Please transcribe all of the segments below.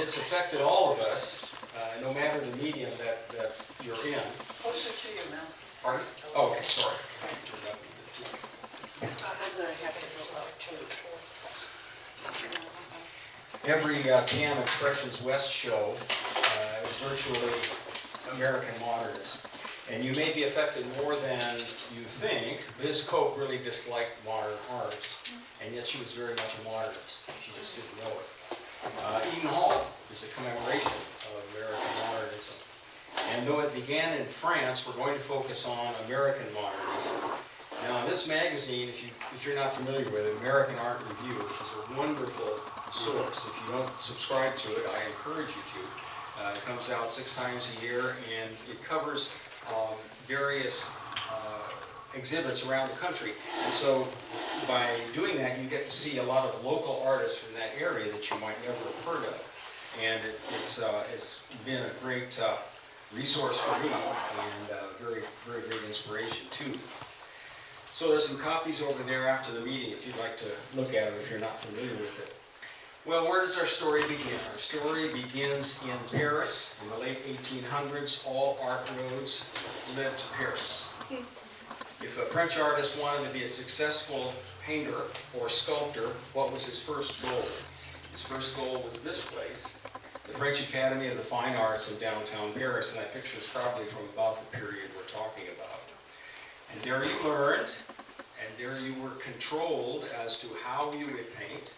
it's affected all of us, no matter the medium that you're in. Closer to your mouth. Pardon? Oh, okay, sorry. I'm gonna have to go up to Every Pan Expressions West show is virtually American modernist. And you may be affected more than you think. Liz Cope really disliked modern art, and yet she was very much a modernist. She just didn't know it. Eden Hall is a commemoration of American modernism. And though it began in France, we're going to focus on American modernism. Now, this magazine, if you're not familiar with it, American Art Review, is a wonderful source. If you don't subscribe to it, I encourage you to. It comes out 6 times a year, and it covers various exhibits around the country. And so by doing that, you get to see a lot of local artists from that area that you might never have heard of. And it's been a great resource for me, and very, very great inspiration too. So there's some copies over there after the meeting if you'd like to look at them if you're not familiar with it. Well, where does our story begin? Our story begins in Paris. In the late 1800s, all art roads led to Paris. If a French artist wanted to be a successful painter or sculptor, what was his first goal? His first goal was this place, the French Academy of the Fine Arts in downtown Paris, and that picture is probably from about the period we're talking about. And there you learned, and there you were controlled as to how you would paint,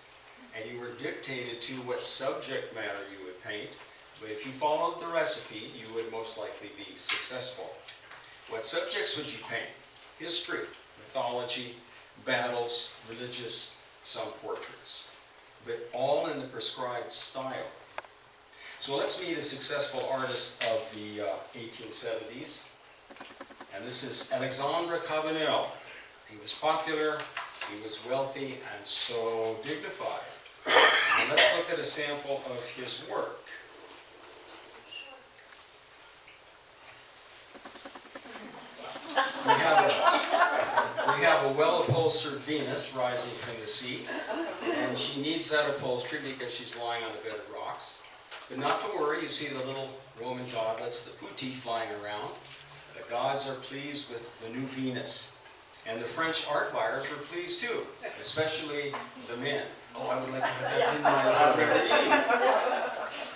and you were dictated to what subject matter you would paint. But if you followed the recipe, you would most likely be successful. What subjects would you paint? History, mythology, battles, religious, some portraits, but all in the prescribed style. So let's meet a successful artist of the 1870s. And this is Alexandre Cabanel. He was popular, he was wealthy, and so dignified. And let's look at a sample of his work. We have a well-upholstered Venus rising from the sea, and she needs that upholstery because she's lying on a bed of rocks. But not to worry, you see the little Roman godlets, the putti, flying around. The gods are pleased with the new Venus. And the French art buyers were pleased too, especially the men. Oh, I would like to have that in my library.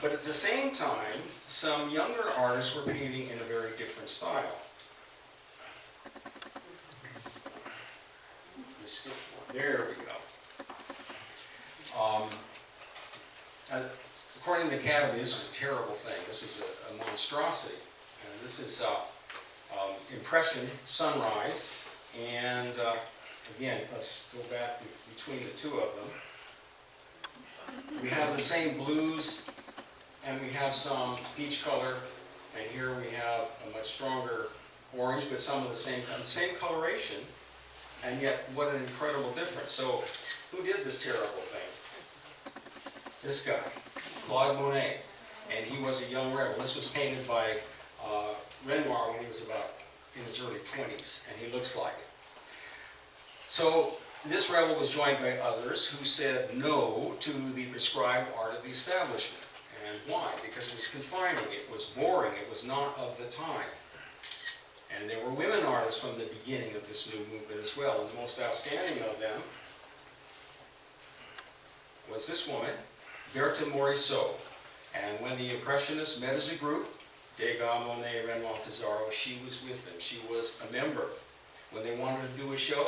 But at the same time, some younger artists were painting in a very different style. There we go. According to the Academy, this was a terrible thing. This was a monstrosity. And this is Impression Sunrise. And again, let's go back between the two of them. We have the same blues, and we have some peach color, and here we have a much stronger orange, but some of the same coloration, and yet what an incredible difference. So who did this terrible thing? This guy, Claude Monet, and he was a young rebel. This was painted by Renoir when he was about in his early 20s, and he looks like it. So this rebel was joined by others who said no to the prescribed art of the establishment. And why? Because it was confining, it was boring, it was not of the time. And there were women artists from the beginning of this new movement as well, and the most outstanding of them was this woman, Berthe Morisot. And when the Impressionists met as a group, Degas, Monet, Renoir, Pissarro, she was with them. She was a member. When they wanted to do a show,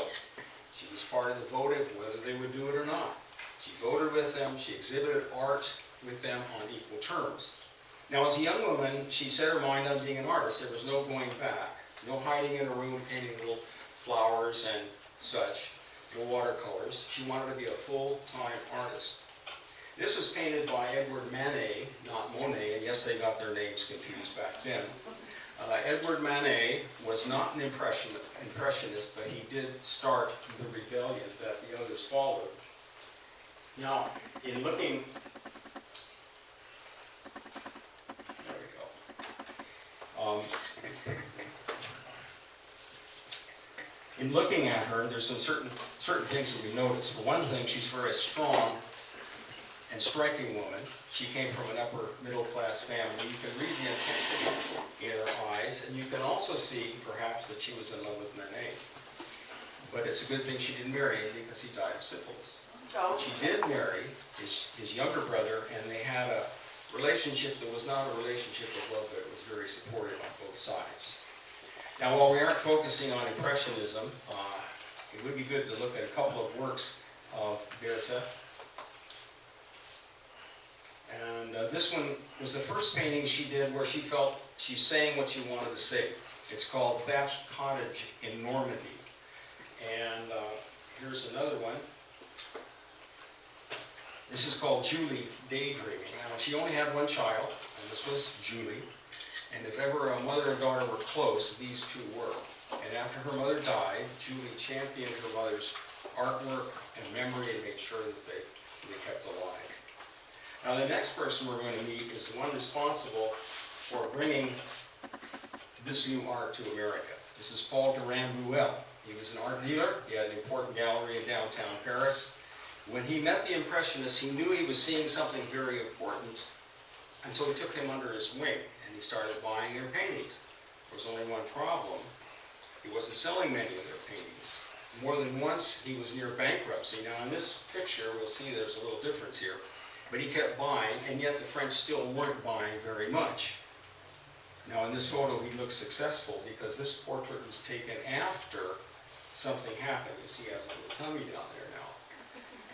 she was part of the voting, whether they would do it or not. She voted with them, she exhibited art with them on equal terms. Now, as a young woman, she set her mind on being an artist. There was no going back. No hiding in a room painting little flowers and such, no watercolors. She wanted to be a full-time artist. This was painted by Edward Manet, not Monet, and yes, they got their names confused back then. Edward Manet was not an impressionist, but he did start the rebellion that the others followed. Now, in looking, there we go. In looking at her, there's some certain things that we notice. For one thing, she's very strong and striking woman. She came from an upper middle class family. You can read the intensity in her eyes, and you can also see perhaps that she was in love with Manet. But it's a good thing she didn't marry him because he died of syphilis. Oh, She did marry his younger brother, and they had a relationship that was not a relationship of love, but it was very supportive on both sides. Now, while we aren't focusing on Impressionism, it would be good to look at a couple of works of Berthe. And this one was the first painting she did where she felt she's saying what she wanted to say. It's called Thatched Cottage in Normandy. And here's another one. This is called Julie Daydreaming. Now, she only had one child, and this was Julie. And if ever a mother and daughter were close, these two were. And after her mother died, Julie championed her mother's artwork and memory and made sure that they kept alive. Now, the next person we're going to meet is the one responsible for bringing this new art to America. This is Paul Durand-Ruel. He was an art dealer. He had an important gallery in downtown Paris. When he met the Impressionists, he knew he was seeing something very important, and so he took them under his wing, and he started buying their paintings. There was only one problem. He wasn't selling many of their paintings. More than once, he was near bankruptcy. Now, in this picture, we'll see there's a little difference here, but he kept buying, and yet the French still weren't buying very much. Now, in this photo, he looks successful because this portrait was taken after something happened. You see, he has a little tummy down there now.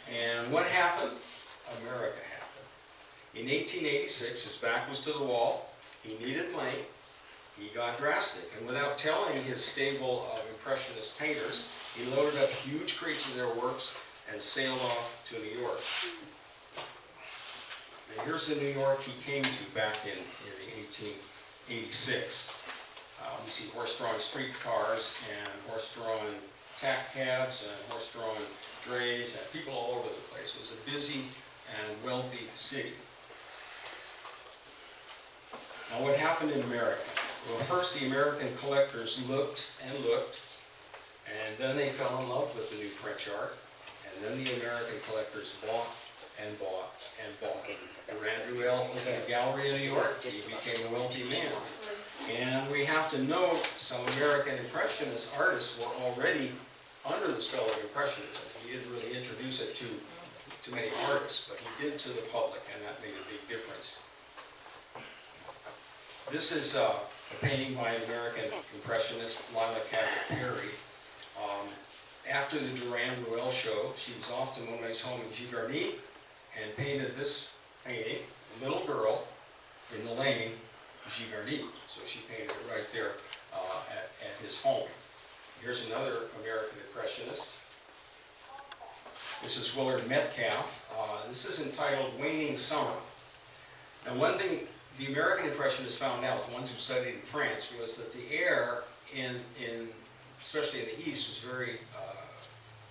And what happened? America happened. In 1886, his back was to the wall. He needed money. He got drastic. And without telling his stable of Impressionist painters, he loaded up huge crates of their works and sailed off to New York. And here's the New York he came to back in 1886. We see horse-drawn streetcars and horse-drawn tack cabs and horse-drawn drays and people all over the place. It was a busy and wealthy city. Now, what happened in America? Well, first the American collectors looked and looked, and then they fell in love with the new French art, and then the American collectors bought and bought and bought. Durand-Ruel opened a gallery in New York. He became a wealthy man. And we have to note some American Impressionist artists were already under the spell of Impressionism. He didn't really introduce it to many artists, but he did to the public, and that made a big difference. This is a painting by an American Impressionist, Lila Cabot Perry. After the Durand-Ruel show, she was off to Monet's home in Giverny and painted this painting, a little girl in the lane, Giverny. So she painted it right there at his home. Here's another American Impressionist. This is Willard Metcalf. This is entitled Waning Summer. Now, one thing the American Impressionists found out, the ones who studied in France, was that the air especially in the East,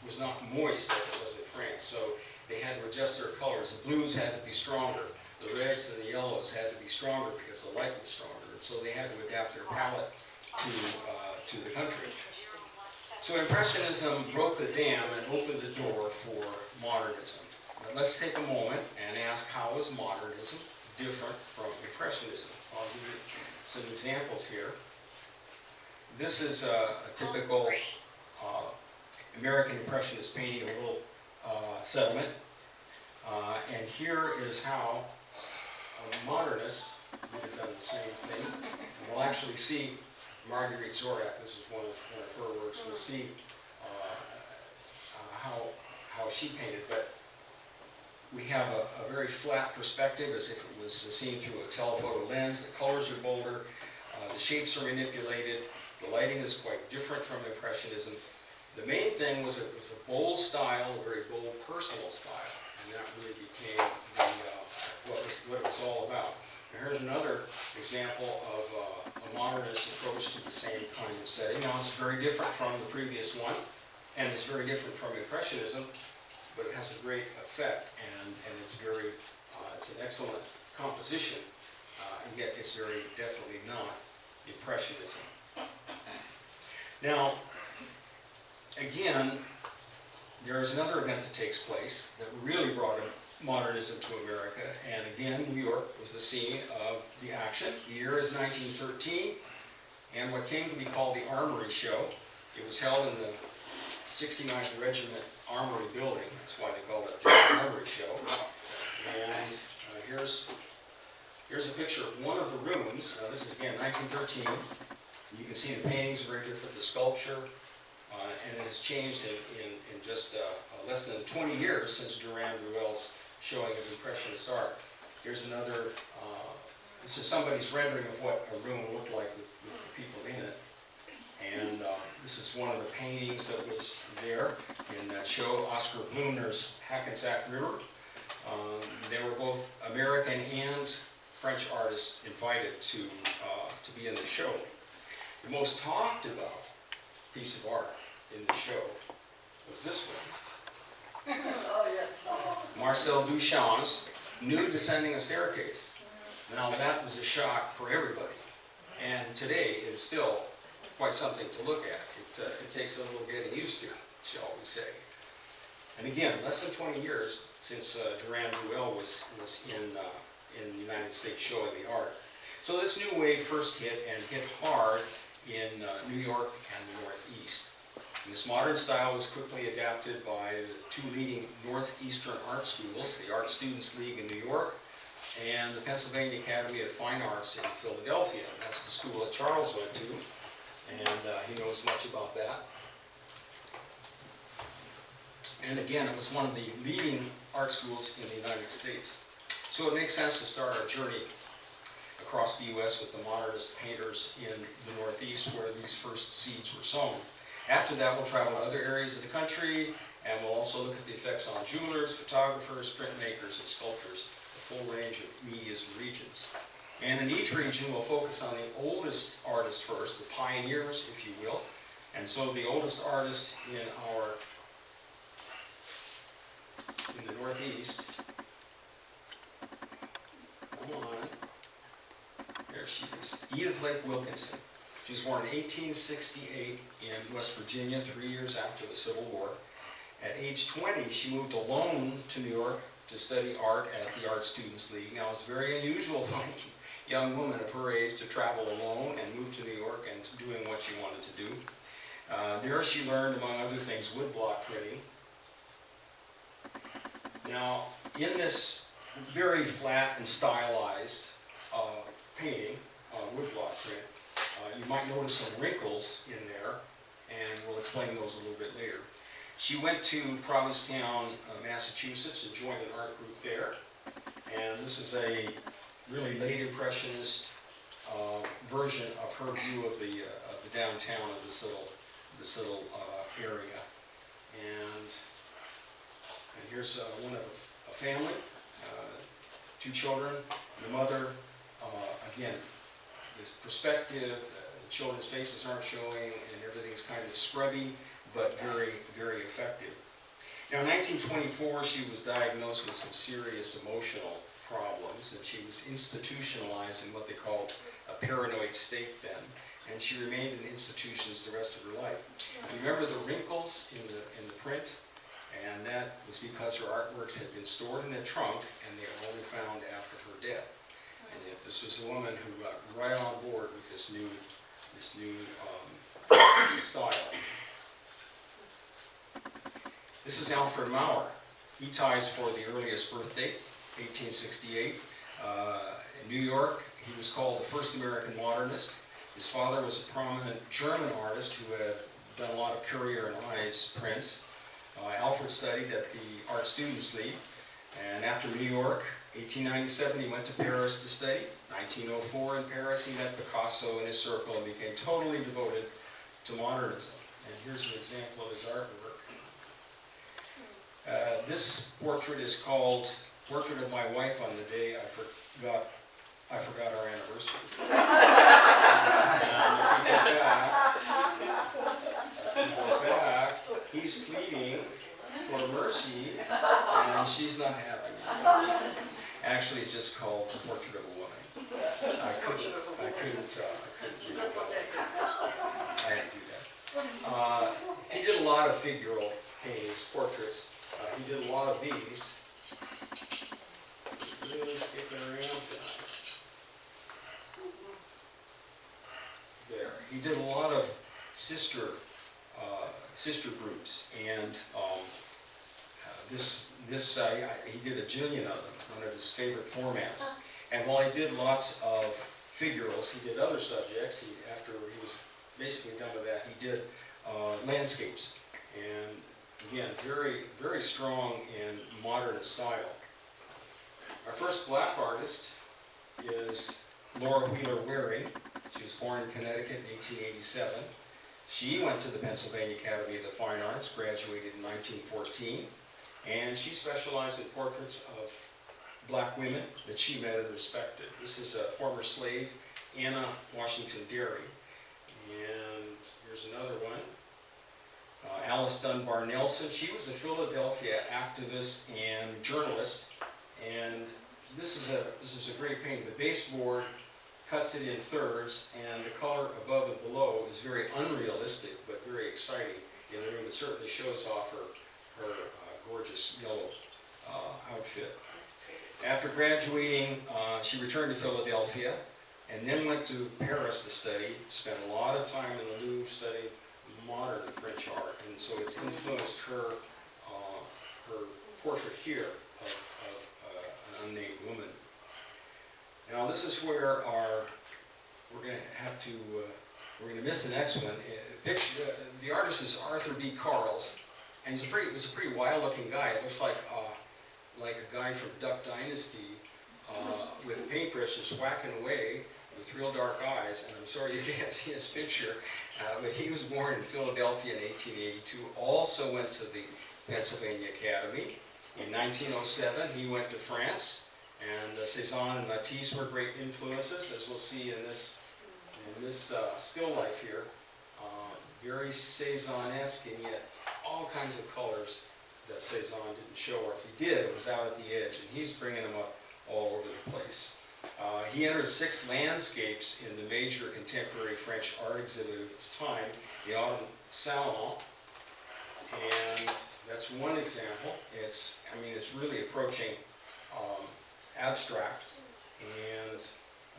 was not moist like it was in France. So they had to adjust their colors. The blues had to be stronger. The reds and the yellows had to be stronger because the light was stronger. And so they had to adapt their palette to the country. So Impressionism broke the dam and opened the door for modernism. Now let's take a moment and ask, how is modernism different from Impressionism? I'll give you some examples here. This is a typical American Impressionist painting of a little settlement. And here is how a modernist would have done the same thing. And we'll actually see Marguerite Zorak, this is one of her works. We'll see how she painted, but we have a very flat perspective, as if it was seen through a telephoto lens. The colors are bolder, the shapes are manipulated, the lighting is quite different from Impressionism. The main thing was it was a bold style, a very bold personal style, and that really became what it was all about. Now, here's another example of a modernist approach to the same kind of setting. Now, it's very different from the previous one, and it's very different from Impressionism, but it has a great effect, and it's an excellent composition, and yet it's very definitely not Impressionism. Now, again, there is another event that takes place that really brought modernism to America. And again, New York was the scene of the action. The year is 1913, and what came to be called the Armory Show. It was held in the 69th Regiment Armory Building. That's why they called it the Armory Show. And here's a picture of one of the rooms. This is again 1913. You can see the paintings are very different, the sculpture, and it has changed in just less than 20 years since Durand-Ruel's showing of Impressionist art. Here's another, this is somebody's rendering of what a room looked like with the people in it. And this is one of the paintings that was there in that show, Oscar Blumner's Hackensack River. They were both American and French artists invited to be in the show. The most talked about piece of art in the show was this one. Oh, yes. Marcel Duchamp's Nude Descending a Staircase. Now that was a shock for everybody. And today it is still quite something to look at. It takes a little getting used to, shall we say. And again, less than 20 years since Durand-Ruel was in the United States showing the art. So this new wave first hit and hit hard in New York and the Northeast. And this modern style was quickly adapted by the two leading Northeastern art schools, the Art Students League in New York and the Pennsylvania Academy of Fine Arts in Philadelphia. That's the school that Charles went to, and he knows much about that. And again, it was one of the leading art schools in the United States. So it makes sense to start our journey across the U.S. with the modernist painters in the Northeast where these first seeds were sown. After that, we'll travel to other areas of the country, and we'll also look at the effects on jewelers, photographers, printmakers, and sculptors, a full range of medias and regions. And in each region, we'll focus on the oldest artists first, the pioneers, if you will. And so the oldest artist in the Northeast, come on, there she is, Edith Lake Wilkinson. She was born in 1868 in West Virginia, 3 years after the Civil War. At age 20, she moved alone to New York to study art at the Art Students League. Now, it's very unusual for a young woman of her age to travel alone and move to New York and doing what she wanted to do. There she learned, among other things, woodblock printing. Now, in this very flat and stylized painting, woodblock print, you might notice some wrinkles in there, and we'll explain those a little bit later. She went to Provincetown, Massachusetts, and joined an art group there. And this is a really late Impressionist version of her view of the downtown of this little area. And here's one of a family, 2 children, the mother. Again, this perspective, the children's faces aren't showing, and everything's kind of scrubby, but very, very effective. Now, in 1924, she was diagnosed with some serious emotional problems, and she was institutionalized in what they called a paranoid state then, and she remained in institutions the rest of her life. And remember the wrinkles in the print? And that was because her artworks had been stored in a trunk, and they were only found after her death. And yet this was a woman who got right on board with this new style. This is Alfred Maurer. He ties for the earliest birth date, 1868. In New York, he was called the first American modernist. His father was a prominent German artist who had done a lot of Currier and Ives prints. Alfred studied at the Art Students League, and after New York, 1897, he went to Paris to study. 1904 in Paris, he met Picasso in his circle and became totally devoted to modernism. And here's an example of his artwork. This portrait is called Portrait of My Wife on the Day I Forgot Our Anniversary. And if we go back, he's pleading for mercy, and she's not having it. Actually, it's just called Portrait of a Woman. I couldn't do that. I had to do that. He did a lot of figural paintings, portraits. He did a lot of these. skipping around tonight. There. He did a lot of sister groups, and he did a jillion of them, one of his favorite formats. And while he did lots of figurals, he did other subjects. After he was basically done with that, he did landscapes. And again, very, very strong in modernist style. Our first black artist is Laura Wheeler Waring. She was born in Connecticut in 1887. She went to the Pennsylvania Academy of the Fine Arts, graduated in 1914, and she specialized in portraits of black women that she met and respected. This is a former slave, Anna Washington Derry. And here's another one. Alice Dunbar Nelson. She was a Philadelphia activist and journalist, and this is a great painting. The baseboard cuts it in thirds, and the color above and below is very unrealistic, but very exciting in the room. It certainly shows off her gorgeous yellow outfit. After graduating, she returned to Philadelphia, and then went to Paris to study. Spent a lot of time in the Louvre studying modern French art, and so it's influenced her portrait here of an unnamed woman. Now this is where we're going to miss the next one. The artist is Arthur B. Carls, and he was a pretty wild-looking guy. It looks like a guy from Duck Dynasty with a paintbrush just whacking away with real dark eyes. And I'm sorry you can't see his picture, but he was born in Philadelphia in 1882. Also went to the Pennsylvania Academy. In 1907, he went to France. And Cézanne and Matisse were great influences, as we'll see in this still life here. Very Cézanne-esque, and yet all kinds of colors that Cézanne didn't show, or if he did, it was out at the edge, and he's bringing them up all over the place. He entered 6 landscapes in the major contemporary French art exhibit of its time, the Autumn Salon, and that's one example. It's really approaching abstract, and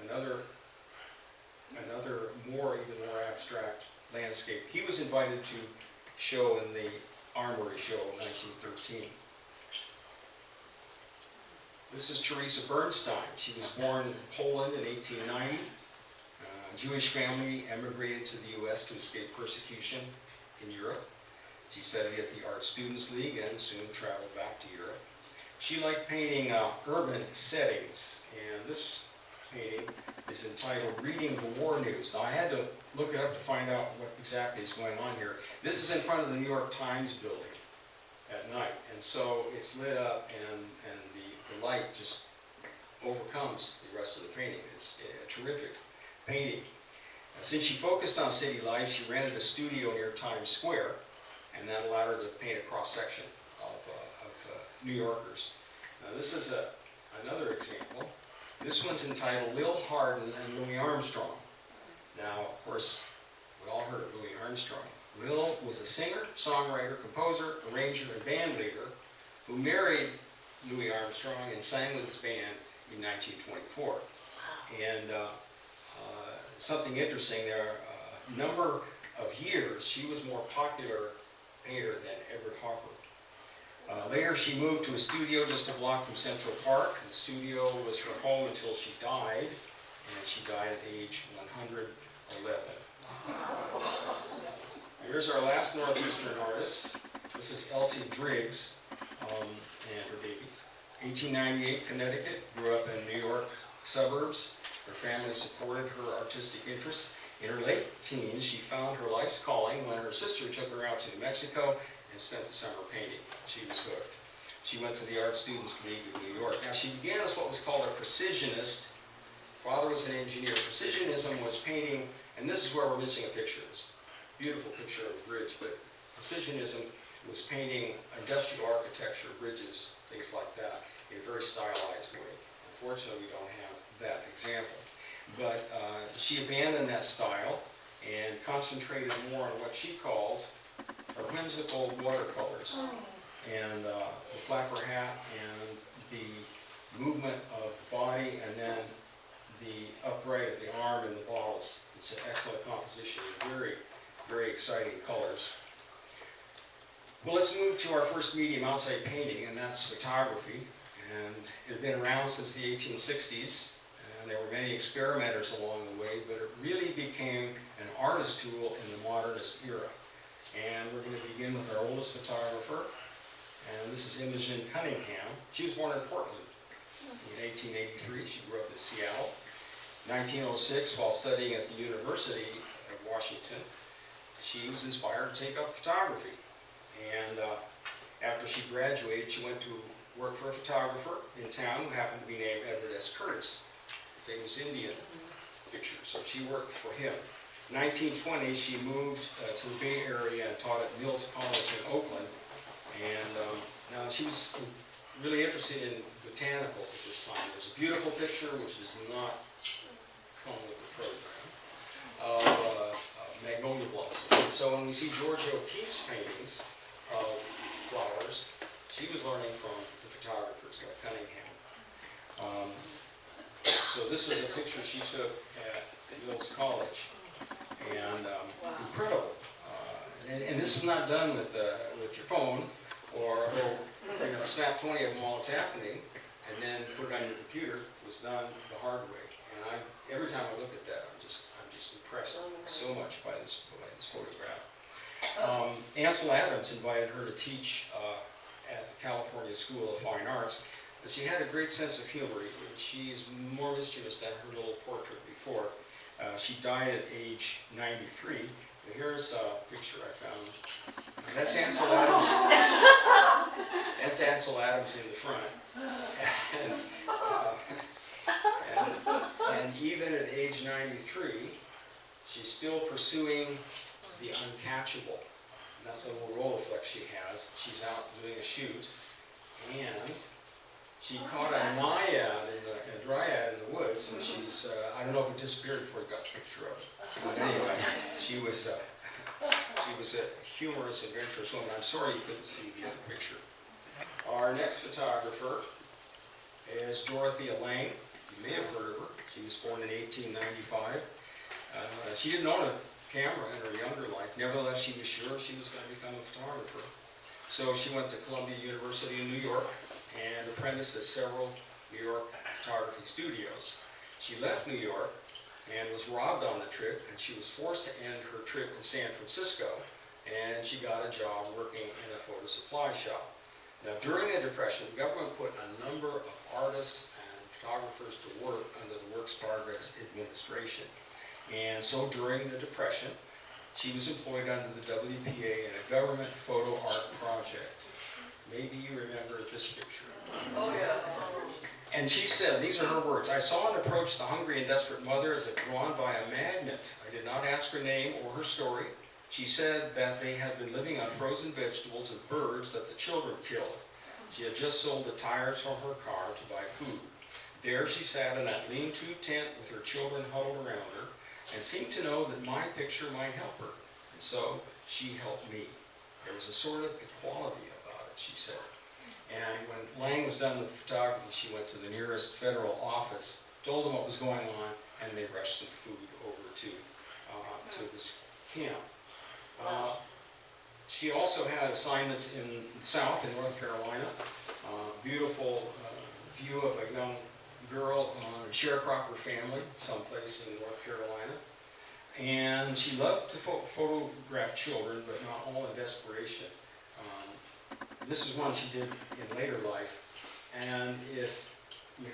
another even more abstract landscape. He was invited to show in the Armory show in 1913. This is Teresa Bernstein. She was born in Poland in 1890. Jewish family emigrated to the U.S. to escape persecution in Europe. She studied at the Art Students League and soon traveled back to Europe. She liked painting urban settings, and this painting is entitled Reading the War News. Now I had to look it up to find out what exactly is going on here. This is in front of the New York Times building at night, and so it's lit up, and the light just overcomes the rest of the painting. It's a terrific painting. Since she focused on city life, she rented a studio near Times Square, and that allowed her to paint a cross-section of New Yorkers. Now this is another example. This one's entitled Lil Hardin and Louis Armstrong. Now, of course, we all heard of Louis Armstrong. Lil was a singer, songwriter, composer, arranger, and band leader who married Louis Armstrong and sang with his band in 1924. And something interesting there, number of years, she was more popular painter than Edward Hopper. Later, she moved to a studio just a block from Central Park. The studio was her home until she died, and she died at age 111. Here's our last Northeastern artist. This is Elsie Driggs and her baby. 1898, Connecticut, grew up in New York suburbs. Her family supported her artistic interests. In her late teens, she found her life's calling when her sister took her out to New Mexico and spent the summer painting. She was hooked. She went to the Art Students League of New York. Now, she began as what was called a precisionist. Father was an engineer. Precisionism was painting, and this is where we're missing a picture. It's a beautiful picture of a bridge, but precisionism was painting industrial architecture, bridges, things like that, in a very stylized way. Unfortunately, we don't have that example. But she abandoned that style and concentrated more on what she called her whimsical watercolors. And the flapper hat and the movement of the body, and then the upright of the arm and the balls. It's an excellent composition, very, very exciting colors. Well, let's move to our first medium outside painting, and that's photography. And it had been around since the 1860s, and there were many experimenters along the way, but it really became an artist tool in the modernist era. And we're going to begin with our oldest photographer, and this is Imogen Cunningham. She was born in Portland in 1883. She grew up in Seattle. 1906, while studying at the University of Washington, she was inspired to take up photography. And after she graduated, she went to work for a photographer in town who happened to be named Edward S. Curtis, the famous Indian picture. So she worked for him. 1920, she moved to the Bay Area and taught at Mills College in Oakland. And now she was really interested in botanicals at this time. There's a beautiful picture, which does not come with the program, of magnolia blossom. And so when we see Georgia O'Keeffe's paintings of flowers, she was learning from the photographers like Cunningham. So this is a picture she took at Mills College, and incredible. And this was not done with your phone, or snap 20 of them while it's happening, and then put it on your computer. It was done the hard way. And every time I look at that, I'm just impressed so much by this photograph. Ansel Adams invited her to teach at the California School of Fine Arts, but she had a great sense of humor. She's more mischievous than her little portrait before. She died at age 93. But here's a picture I found. That's Ansel Adams. That's Ansel Adams in the front. And even at age 93, she's still pursuing the uncatchable. And that's the little Rolleiflex she has. She's out doing a shoot, and she caught a naiad a dryad in the woods, and she's, I don't know if it disappeared before we got a picture of it. But anyway, she was a humorous, adventurous woman. I'm sorry you couldn't see the other picture. Our next photographer is Dorothea Lange. You may have heard of her. She was born in 1895. She didn't own a camera in her younger life. Nevertheless, she was sure she was going to become a photographer. So she went to Columbia University in New York and apprenticed at several New York photography studios. She left New York and was robbed on the trip, and she was forced to end her trip in San Francisco, and she got a job working in a photo supply shop. Now, during the Depression, the government put a number of artists and photographers to work under the Works Progress Administration. And so during the Depression, she was employed under the WPA in a government photo art project. Maybe you remember this picture. Oh, yeah. And she said, these are her words, "I saw and approached the hungry and desperate mother as if drawn by a magnet. I did not ask her name or her story. She said that they had been living on frozen vegetables and birds that the children killed. She had just sold the tires from her car to buy food. There she sat in that lean-to tent with her children huddled around her, and seemed to know that my picture might help her. And so she helped me. There was a sort of equality about it," she said. And when Lange was done with photography, she went to the nearest federal office, told them what was going on, and they rushed some food over to this camp. She also had assignments in the South, in North Carolina. Beautiful view of a young girl, a sharecropper family, someplace in North Carolina. And she loved to photograph children, but not all in desperation. This is one she did in later life. And if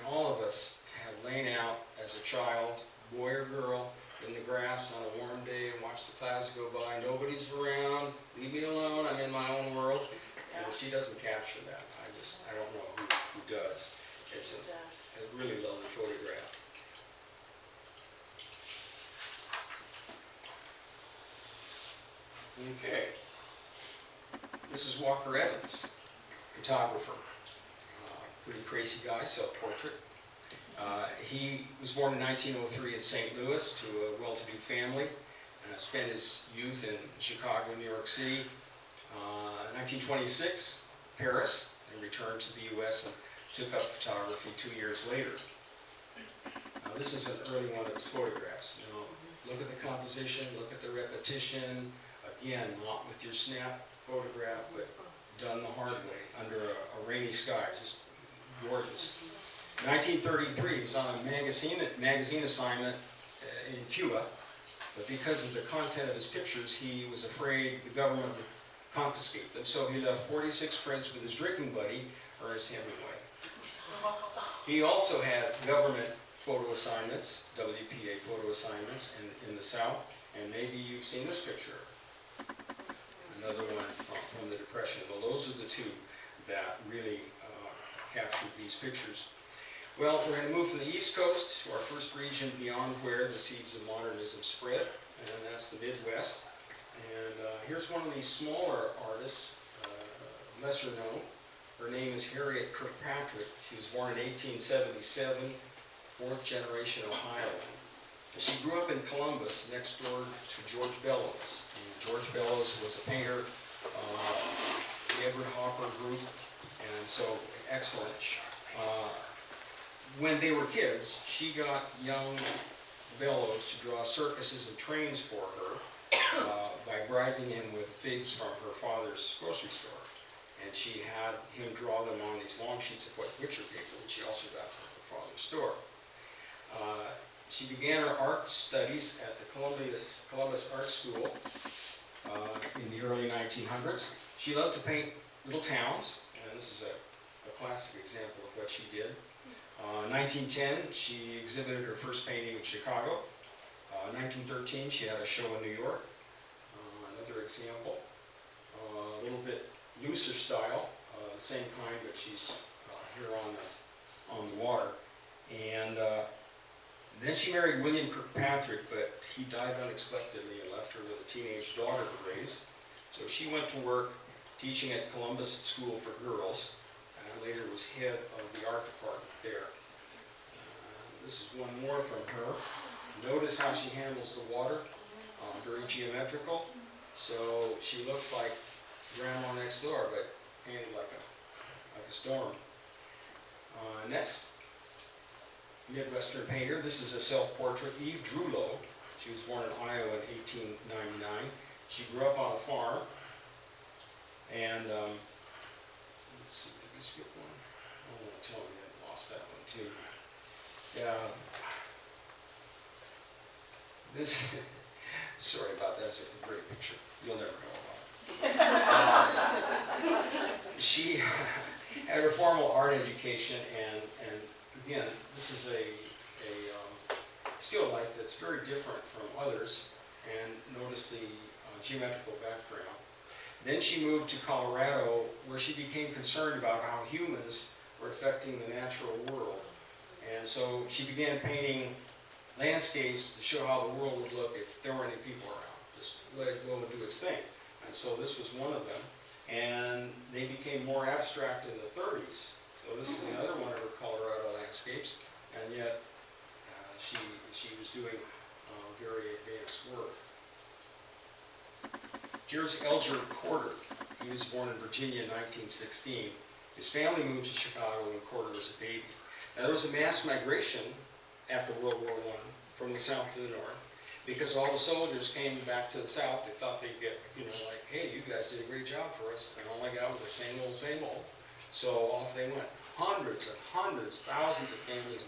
all of us have lain out as a child, boy or girl, in the grass on a warm day and watch the clouds go by, nobody's around, leave me alone, I'm in my own world. And if she doesn't capture that, I don't know who does. It's a really lovely photograph. Okay. This is Walker Evans, photographer. Pretty crazy guy, self-portrait. He was born in 1903 in St. Louis to a well-to-do family. Spent his youth in Chicago, New York City. 1926, Paris, and returned to the U.S. and took up photography 2 years later. Now, this is an early one of his photographs. You know, look at the composition, look at the repetition. Again, not with your snap photograph, but done the hard way, under a rainy sky, just gorgeous. 1933, he was on a magazine assignment in Cuba, but because of the content of his pictures, he was afraid the government would confiscate them, so he left 46 prints with his drinking buddy, Ernest Hemingway. He also had government photo assignments, WPA photo assignments in the South, and maybe you've seen this picture. Another one from the Depression. Well, those are the two that really captured these pictures. Well, we're going to move from the East Coast to our first region beyond where the seeds of modernism spread, and that's the Midwest. And here's one of these smaller artists, lesser known. Her name is Harriet Kirkpatrick. She was born in 1877, fourth generation Ohioan. She grew up in Columbus, next door to George Bellows. And George Bellows was a painter, the Edward Hopper group, and so excellent. When they were kids, she got young Bellows to draw circuses and trains for her by bribing him with figs from her father's grocery store. And she had him draw them on these long sheets of white picture paper, which she also got from her father's store. She began her art studies at the Columbus Art School in the early 1900s. She loved to paint little towns, and this is a classic example of what she did. 1910, she exhibited her first painting in Chicago. 1913, she had a show in New York. Another example, a little bit looser style, the same kind, but she's here on the water. And then she married William Kirkpatrick, but he died unexpectedly and left her with a teenage daughter to raise. So she went to work teaching at Columbus School for Girls, and later was head of the art department there. This is one more from her. Notice how she handles the water, very geometrical. So she looks like Grandma next door, but painted like a storm. Next, Midwestern painter. This is a self-portrait, Eve Drulow. She was born in Iowa in 1899. She grew up on a farm, and let's see, did we skip one? Oh, tell me I lost that one too. Yeah. This, sorry about that, it's a great picture. You'll never know about it. She had her formal art education, and again, this is a still life that's very different from others, and notice the geometrical background. Then she moved to Colorado, where she became concerned about how humans were affecting the natural world. And so she began painting landscapes to show how the world would look if there weren't any people around. Just let it go and do its thing. And so this was one of them. And they became more abstract in the 30s. So this is another one of her Colorado landscapes. And yet she was doing very advanced work. Here's Elger Corder. He was born in Virginia in 1916. His family moved to Chicago when Corder was a baby. Now, there was a mass migration after World War I from the south to the north, because all the soldiers came back to the south. They thought they'd get, like, hey, you guys did a great job for us, and all I got was the same old, same old. So off they went. Hundreds and hundreds, thousands of families